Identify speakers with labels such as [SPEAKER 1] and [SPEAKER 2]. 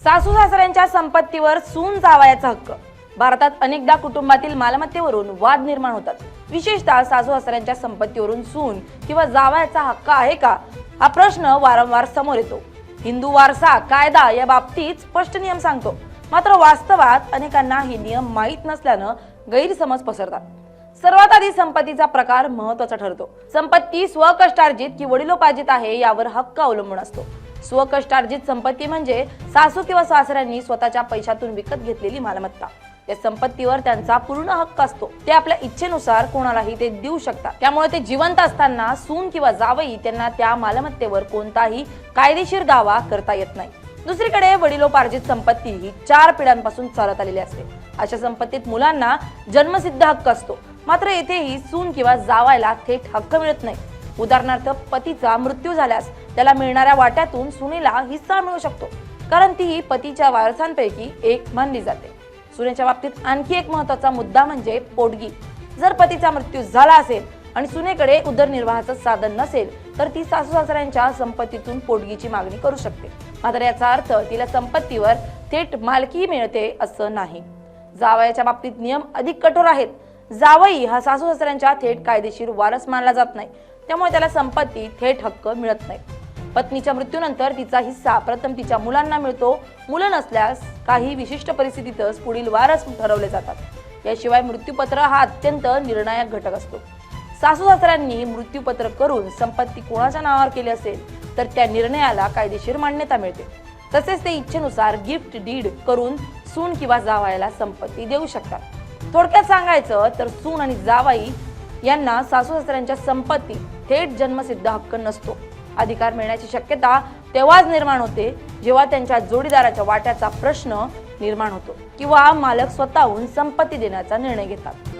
[SPEAKER 1] सासू सासऱ्यांच्या संपत्तीवर सून जावयाचा हक्क। भारतात अनेकदा कुटुंबातील मालमत्तेवरून वाद निर्माण होतात। विशेषतः सासू सासऱ्यांच्या संपत्तीवरून सून किंवा जावयाचा हक्क आहे का, हा प्रश्न वारंवार समोर येतो। हिंदू वारसा कायदा या बाबतीत स्पष्ट नियम सांगतो, मात्र वास्तवात अनेकांना हे नियम माहीत नसल्यानं गैरसमज पसरतात। सर्वात आधी संपत्तीचा प्रकार महत्त्वाचा ठरतो। संपत्ती स्वकष्टार्जित की वडिलोपार्जित आहे यावर हक्क अवलंबून असतो। स्वकष्टार्जित संपत्ती म्हणजे सासू किंवा सासऱ्यांनी स्वतःच्या पैशातून विकत घेतलेली मालमत्ता। त्या संपत्तीवर त्यांचा पूर्ण हक्क असतो। ते आपल्या इच्छेनुसार कोणालाही ते देऊ शकतात। त्यामुळे ते जिवंत असताना सून किंवा जावई त्यांना त्या मालमत्तेवर कोणताही कायदेशीर दावा करता येत नाही। दुसरीकडे वडिलोपार्जित संपत्ती ही 4 पिढ्यांपासून चालत आलेली असते। अशा संपत्तीत मुलांना जन्मसिद्ध हक्क असतो, मात्र येथेही सून किंवा जावायला थेट हक्क मिळत नाही। उदाहरणार्थ, पतीचा मृत्यू झाल्यास त्याला मिळणाऱ्या वाट्यातून सुनेला हिस्सा मिळू शकतो, कारण ती पतीच्या वारसांपैकी एक मानली जाते। सुनेच्या बाबतीत आणखी एक महत्त्वाचा मुद्दा म्हणजे पोटगी। जर पतीचा मृत्यू झाला असेल आणि सुनेकडे उदरनिर्वाहाचं साधन नसेल, तर ती सासू सासऱ्यांच्या संपत्तीतून पोटगीची मागणी करू शकते। मात्र याचा अर्थ तिला संपत्तीवर थेट मालकी मिळते असं नाही। जावयाच्या बाबतीत नियम अधिक कठोर आहेत। जावई हा सासू सासऱ्यांच्या थेट कायदेशीर वारस मानला जात नाही, त्यामुळे त्याला संपत्ती थेट हक्क मिळत नाही। पत्नीच्या मृत्यूनंतर तिचा हिस्सा प्रथम तिच्या मुलांना मिळतो। मुलं नसल्यास काही विशिष्ट परिस्थितीतच पुढील वारस ठरवले जातात। याशिवाय मृत्यूपत्र हा अत्यंत निर्णायक घटक असतो। सासू सासऱ्यांनी मृत्यूपत्र करून संपत्ती कोणाच्या नावावर केली असेल तर त्या निर्णयाला कायदेशीर मान्यता मिळते। तसेच ते इच्छेनुसार गिफ्ट डीड करून सून किंवा जावयाला संपत्ती देऊ शकतात। थोडक्यात सांगायचं तर सून आणि जावई यांना सासू सासऱ्यांच्या संपत्ती थेट जन्मसिद्ध हक्क नसतो। अधिकार मिळण्याची शक्यता तेव्हाच निर्माण होते जेव्हा त्यांच्या जोडीदाराच्या वाट्याचा प्रश्न निर्माण होतो किंवा मालक स्वतःहून संपत्ती देण्याचा निर्णय घेतात।